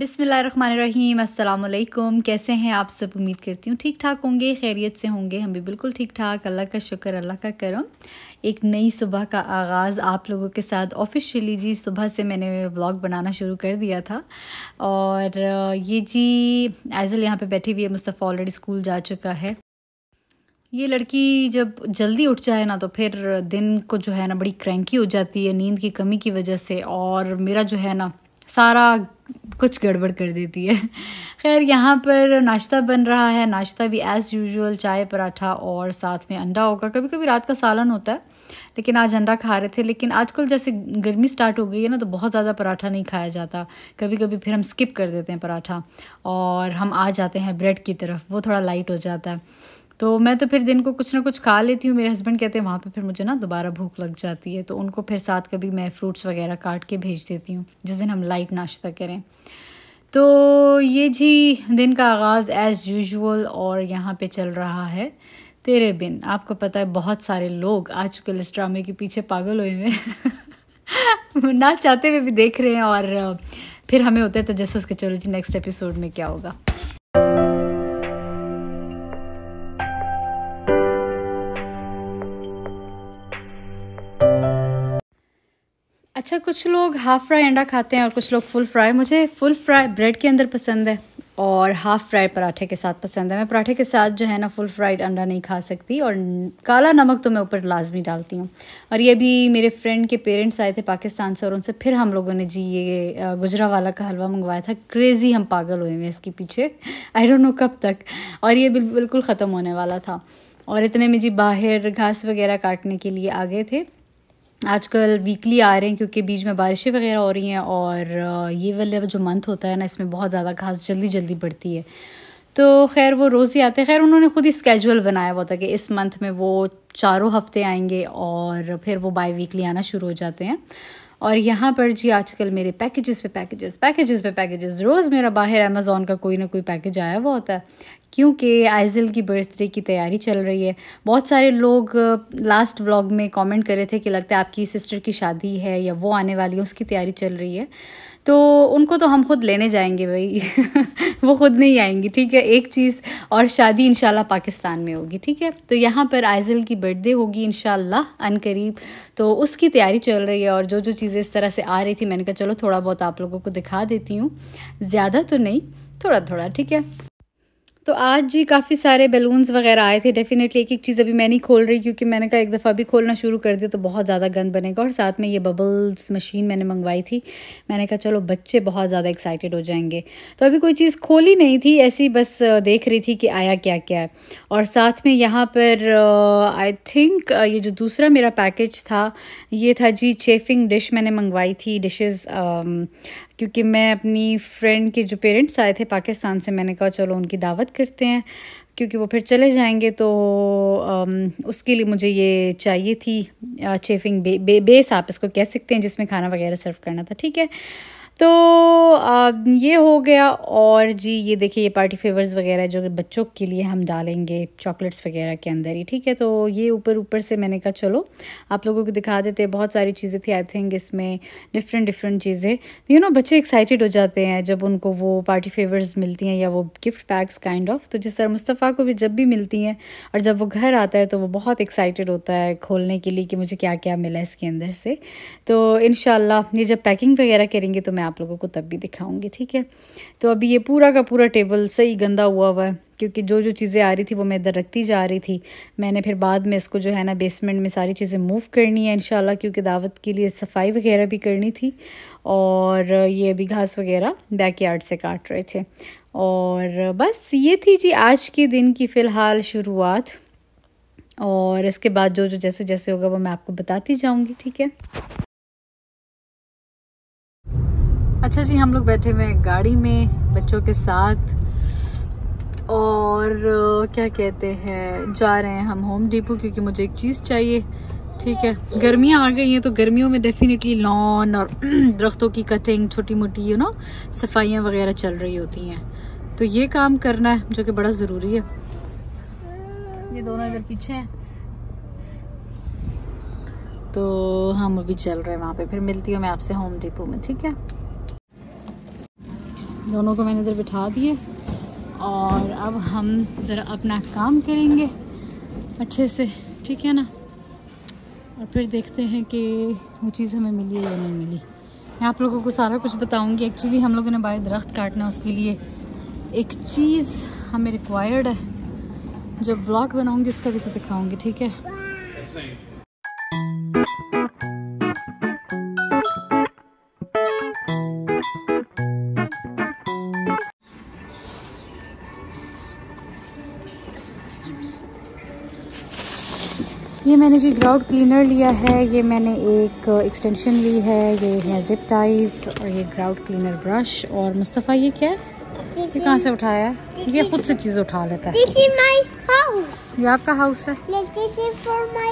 बिस्मिल्लाहिर्रहमानिर्रहीम, अस्सलाम वालेकुम। कैसे हैं आप सब? उम्मीद करती हूँ ठीक ठाक होंगे, खैरियत से होंगे। हम भी बिल्कुल ठीक ठाक, अल्लाह का शुक्र, अल्लाह का करम। एक नई सुबह का आगाज़ आप लोगों के साथ ऑफिशियली जी सुबह से मैंने व्लॉग बनाना शुरू कर दिया था। और ये जी आइज़ल यहाँ पे बैठी हुई है, मुस्तफ़ा ऑलरेडी स्कूल जा चुका है। ये लड़की जब जल्दी उठ जाए ना तो फिर दिन को जो है ना बड़ी क्रैंकी हो जाती है नींद की कमी की वजह से, और मेरा जो है ना सारा कुछ गड़बड़ कर देती है। खैर यहाँ पर नाश्ता बन रहा है, नाश्ता भी एज़ यूजुअल चाय पराठा और साथ में अंडा होगा। कभी कभी रात का सालन होता है, लेकिन आज अंडा खा रहे थे। लेकिन आजकल जैसे गर्मी स्टार्ट हो गई है ना तो बहुत ज़्यादा पराठा नहीं खाया जाता। कभी कभी फिर हम स्किप कर देते हैं पराठा और हम आ जाते हैं ब्रेड की तरफ, वो थोड़ा लाइट हो जाता है। तो मैं तो फिर दिन को कुछ ना कुछ खा लेती हूँ। मेरे हस्बैंड कहते हैं वहाँ पे फिर मुझे ना दोबारा भूख लग जाती है, तो उनको फिर साथ कभी मैं फ्रूट्स वगैरह काट के भेज देती हूँ जिस दिन हम लाइट नाश्ता करें। तो ये जी दिन का आगाज़ एज़ यूजुअल, और यहाँ पे चल रहा है तेरे बिन। आपको पता है बहुत सारे लोग आजकल इस ड्रामे के पीछे पागल हुए हैं ना चाहते हुए भी देख रहे हैं, और फिर हमें होता है तजस्सुस के चलो जी नेक्स्ट एपिसोड में क्या होगा। अच्छा, कुछ लोग हाफ़ फ्राई अंडा खाते हैं और कुछ लोग फुल फ्राई। मुझे फुल फ्राई ब्रेड के अंदर पसंद है और हाफ़ फ्राई पराठे के साथ पसंद है। मैं पराठे के साथ जो है ना फुल फ्राइड अंडा नहीं खा सकती, और काला नमक तो मैं ऊपर लाजमी डालती हूँ। और ये भी मेरे फ्रेंड के पेरेंट्स आए थे पाकिस्तान से, और उनसे फिर हम लोगों ने जी ये गुजरावाला का हलवा मंगवाया था। क्रेज़ी हम पागल हुए हैं इसके पीछे, आई डोंट नो कब तक। और ये बिल्कुल ख़त्म होने वाला था, और इतने में जी बाहर घास वगैरह काटने के लिए आ गए थे। आजकल वीकली आ रहे हैं क्योंकि बीच में बारिशें वगैरह हो रही हैं, और ये वाला जो मंथ होता है ना इसमें बहुत ज़्यादा घास जल्दी जल्दी बढ़ती है। तो खैर वो रोज़ ही आते हैं। खैर उन्होंने खुद ही स्केजुअल बनाया हुआ था कि इस मंथ में वो 4 हफ्ते आएंगे और फिर वो बाई वीकली आना शुरू हो जाते हैं। और यहाँ पर जी आजकल मेरे पैकेजेस पे पैकेजेस रोज़ मेरा बाहर अमेज़ॉन का कोई ना कोई पैकेज आया हुआ होता है, क्योंकि आइज़ल की बर्थडे की तैयारी चल रही है। बहुत सारे लोग लास्ट व्लॉग में कमेंट कर रहे थे कि लगता है आपकी सिस्टर की शादी है या वो आने वाली है, उसकी तैयारी चल रही है। तो उनको तो हम खुद लेने जाएंगे भाई वो खुद नहीं आएंगी, ठीक है। एक चीज़, और शादी इंशाल्लाह पाकिस्तान में होगी, ठीक है। तो यहाँ पर आइज़ल की बर्थडे होगी इंशाल्लाह अनकरीब, तो उसकी तैयारी चल रही है। और जो जो चीज़ें इस तरह से आ रही थी मैंने कहा चलो थोड़ा बहुत आप लोगों को दिखा देती हूँ, ज़्यादा तो नहीं, थोड़ा थोड़ा, ठीक है। तो आज जी काफ़ी सारे बैलून्स वगैरह आए थे। डेफिनेटली एक एक चीज़ अभी मैं नहीं खोल रही क्योंकि मैंने कहा एक दफ़ा अभी खोलना शुरू कर दिया तो बहुत ज़्यादा गंद बनेगा। और साथ में ये बबल्स मशीन मैंने मंगवाई थी, मैंने कहा चलो बच्चे बहुत ज़्यादा एक्साइटेड हो जाएंगे। तो अभी कोई चीज़ खोली नहीं थी, ऐसी बस देख रही थी कि आया क्या क्या है। और साथ में यहाँ पर आई थिंक ये जो दूसरा मेरा पैकेज था ये था जी चेफिंग डिश मैंने मंगवाई थी, डिशेज़, क्योंकि मैं अपनी फ्रेंड के जो पेरेंट्स आए थे पाकिस्तान से, मैंने कहा चलो उनकी दावत करते हैं क्योंकि वो फिर चले जाएंगे। तो उसके लिए मुझे ये चाहिए थी चेफिंग बेस आप इसको कह सकते हैं, जिसमें खाना वगैरह सर्व करना था, ठीक है। तो ये हो गया। और जी ये देखिए ये पार्टी फेवर्स वगैरह जो बच्चों के लिए हम डालेंगे चॉकलेट्स वगैरह के अंदर ही, ठीक है। तो ये ऊपर से मैंने कहा चलो आप लोगों को दिखा देते हैं। बहुत सारी चीज़ें थी, आई थिंक इसमें डिफरेंट चीज़ें, यू नो बच्चे एक्साइटेड हो जाते हैं जब उनको वो पार्टी फेवर्स मिलती हैं या वो गिफ्ट पैक्स काइंड ऑफ। तो जिस तरह मुस्तफ़ा को भी जब भी मिलती हैं और जब वो घर आता है तो वो बहुत एक्साइटेड होता है खोलने के लिए कि मुझे क्या क्या मिला इसके अंदर से। तो इंशाल्लाह ये जब पैकिंग वगैरह करेंगे तो मैं आप लोगों को तब भी दिखाऊंगी, ठीक है। तो अभी ये पूरा का पूरा टेबल सही गंदा हुआ है क्योंकि जो जो चीज़ें आ रही थी वो मैं इधर रखती जा रही थी। मैंने फिर बाद में इसको जो है ना बेसमेंट में सारी चीज़ें मूव करनी है इंशाल्लाह, क्योंकि दावत के लिए सफाई वगैरह भी करनी थी। और ये अभी घास वगैरह बैकयार्ड से काट रहे थे। और बस ये थी जी आज के दिन की फ़िलहाल शुरुआत, और इसके बाद जो जो जैसे जैसे होगा वो मैं आपको बताती जाऊँगी, ठीक है। अच्छा जी, हम लोग बैठे हुए हैं गाड़ी में बच्चों के साथ, और क्या कहते हैं जा रहे हैं हम होम डिपो क्योंकि मुझे एक चीज़ चाहिए, ठीक है। गर्मियाँ आ गई हैं तो गर्मियों में डेफिनेटली लॉन और दरख्तों की कटिंग छोटी मोटी यू नो सफाइयाँ वगैरह चल रही होती हैं, तो ये काम करना है जो कि बड़ा ज़रूरी है। ये दोनों इधर पीछे हैं, तो हम अभी चल रहे हैं वहाँ पे, फिर मिलती हूँ मैं आपसे होम डिपो में, ठीक है। दोनों को मैंने इधर बिठा दिए और अब हम ज़रा अपना काम करेंगे अच्छे से, ठीक है ना। और फिर देखते हैं कि वो चीज़ हमें मिली है या नहीं मिली। मैं आप लोगों को सारा कुछ बताऊंगी। एक्चुअली हम लोगों ने बाहर दरख्त काटना, उसके लिए एक चीज़ हमें रिक्वायर्ड है। जब ब्लॉग बनाऊंगी उसका भी तो दिखाऊंगी, ठीक है। ये मैंने जी ग्राउंड क्लीनर लिया है, ये मैंने एक एक्सटेंशन ली है, ये है जिप टाइज और ये ग्राउंड क्लीनर ब्रश। और मुस्तफ़ा ये क्या है, ये कहाँ से उठाया है? ये खुद से चीज़ उठा लेता है। This is my house. ये आपका हाउस है? Yes, this is for my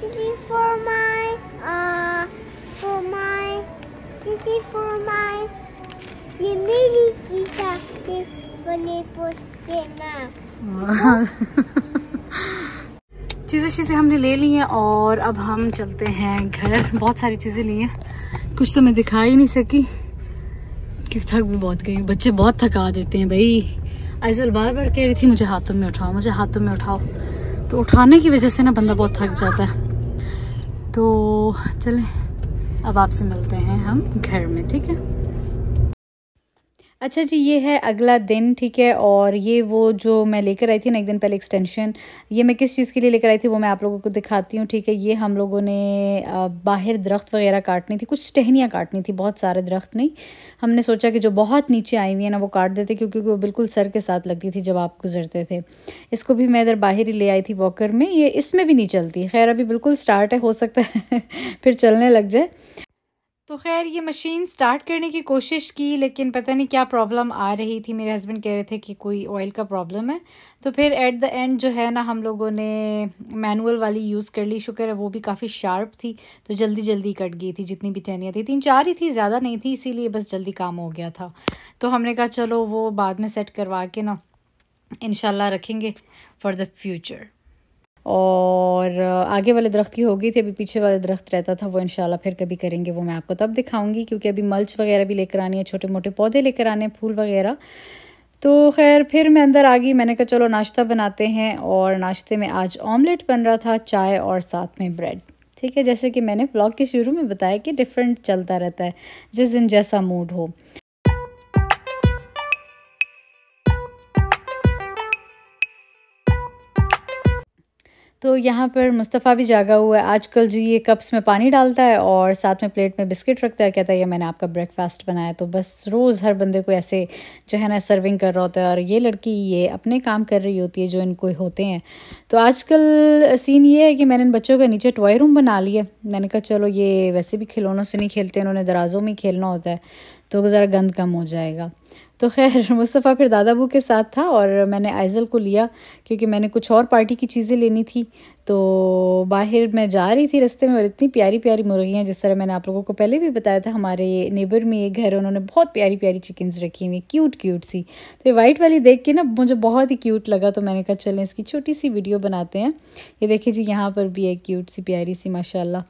this is for my ये मेरी चीज़ा के बने पोस्ट ना। चीज़ें हमने ले ली हैं और अब हम चलते हैं घर। बहुत सारी चीज़ें ली हैं, कुछ तो मैं दिखा ही नहीं सकी क्योंकि थक भी बहुत गई। बच्चे बहुत थका देते हैं भाई। आइज़ल बार बार कह रही थी मुझे हाथों में उठाओ, मुझे हाथों में उठाओ, तो उठाने की वजह से ना बंदा बहुत थक जाता है। तो चलें अब आपसे मिलते हैं हम घर में, ठीक है। अच्छा जी, ये है अगला दिन, ठीक है। और ये वो जो मैं लेकर आई थी ना एक दिन पहले एक्सटेंशन, ये मैं किस चीज़ के लिए लेकर आई थी वो मैं आप लोगों को दिखाती हूँ, ठीक है। ये हम लोगों ने बाहर दरख्त वगैरह काटनी थी, कुछ टहनियाँ काटनी थी, बहुत सारे दरख्त नहीं। हमने सोचा कि जो बहुत नीचे आई हुई है ना वो काट देते, क्योंकि वो बिल्कुल सर के साथ लगती थी जब आप गुजरते थे। इसको भी मैं इधर बाहर ही ले आई थी वॉकर में, ये इसमें भी नहीं चलती। खैर अभी बिल्कुल स्टार्ट है, हो सकता है फिर चलने लग जाए। तो खैर ये मशीन स्टार्ट करने की कोशिश की, लेकिन पता नहीं क्या प्रॉब्लम आ रही थी। मेरे हस्बैंड कह रहे थे कि कोई ऑयल का प्रॉब्लम है। तो फिर एट द एंड जो है ना हम लोगों ने मैनुअल वाली यूज़ कर ली। शुक्र है वो भी काफ़ी शार्प थी, तो जल्दी जल्दी कट गई थी। जितनी भी टहनियाँ थी 3-4 ही थी, ज़्यादा नहीं थी, इसीलिए बस जल्दी काम हो गया था। तो हमने कहा चलो वो बाद में सेट करवा के ना इंशाल्लाह रखेंगे फॉर द फ्यूचर। और आगे वाले दरख्त की हो गई थी, अभी पीछे वाले दरख्त रहता था वो इंशाल्लाह फिर कभी करेंगे, वो मैं आपको तब दिखाऊंगी। क्योंकि अभी मल्च वगैरह भी लेकर आनी है, छोटे मोटे पौधे लेकर आने हैं, फूल वगैरह। तो खैर फिर मैं अंदर आ गई, मैंने कहा चलो नाश्ता बनाते हैं। और नाश्ते में आज ऑमलेट बन रहा था, चाय और साथ में ब्रेड, ठीक है। जैसे कि मैंने ब्लॉग के शुरू में बताया कि डिफरेंट चलता रहता है, जिस दिन जैसा मूड हो। तो यहाँ पर मुस्तफ़ा भी जागा हुआ है आजकल जी। ये कप्स में पानी डालता है और साथ में प्लेट में बिस्किट रखता है, कहता है ये मैंने आपका ब्रेकफास्ट बनाया। तो बस रोज़ हर बंदे को ऐसे जो है ना सर्विंग कर रहा होता है, और ये लड़की ये अपने काम कर रही होती है जो इनको होते हैं। तो आजकल सीन ये है कि मैंने इन बच्चों का नीचे टॉय रूम बना लिया। मैंने कहा चलो ये वैसे भी खिलौनों से नहीं खेलते, इन्होंने दराजों में खेलना होता है, तो ज़रा गंद कम हो जाएगा। तो खैर मुस्तफ़ा फिर दादा बू के साथ था और मैंने आइज़ल को लिया क्योंकि मैंने कुछ और पार्टी की चीज़ें लेनी थी। तो बाहर मैं जा रही थी रास्ते में, और इतनी प्यारी प्यारी मुर्गियाँ, जिस तरह मैंने आप लोगों को पहले भी बताया था, हमारे नेबर में एक घर, उन्होंने बहुत प्यारी प्यारी चिकन्स रखी हुई, क्यूट क्यूट सी। तो ये वाइट वाली देख के ना मुझे बहुत ही क्यूट लगा, तो मैंने कहा चलें इसकी छोटी सी वीडियो बनाते हैं। ये देखिए जी, यहाँ पर भी एक क्यूट सी प्यारी सी माशाल्लाह।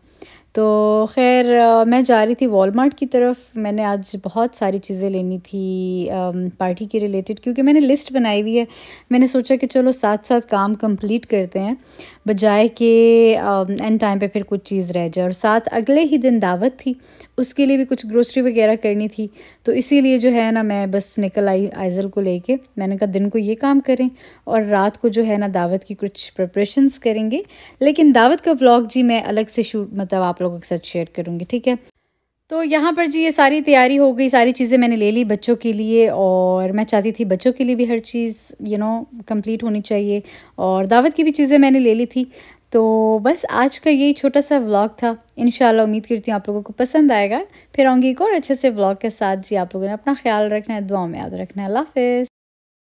तो खैर मैं जा रही थी वॉलमार्ट की तरफ। मैंने आज बहुत सारी चीज़ें लेनी थी पार्टी के रिलेटेड, क्योंकि मैंने लिस्ट बनाई हुई है। मैंने सोचा कि चलो साथ साथ काम कंप्लीट करते हैं, बजाय कि एंड टाइम पे फिर कुछ चीज़ रह जाए। और साथ अगले ही दिन दावत थी, उसके लिए भी कुछ ग्रोसरी वगैरह करनी थी। तो इसीलिए जो है ना मैं बस निकल आई आइज़ल को लेके। मैंने कहा दिन को ये काम करें और रात को जो है ना दावत की कुछ प्रिपरेशंस करेंगे। लेकिन दावत का व्लॉग जी मैं अलग से शूट मतलब आप लोगों के साथ शेयर करूँगी, ठीक है। तो यहाँ पर जी ये सारी तैयारी हो गई, सारी चीज़ें मैंने ले ली बच्चों के लिए, और मैं चाहती थी बच्चों के लिए भी हर चीज़ कंप्लीट होनी चाहिए, और दावत की भी चीज़ें मैंने ले ली थी। तो बस आज का यही छोटा सा व्लॉग था। इंशाल्लाह उम्मीद करती हूँ आप लोगों को पसंद आएगा। फिर आऊँगी एक और अच्छे से व्लॉग के साथ जी। आप लोगों ने अपना ख्याल रखना है, दुआ में याद रखना है। अल्लाह हाफ़िज़।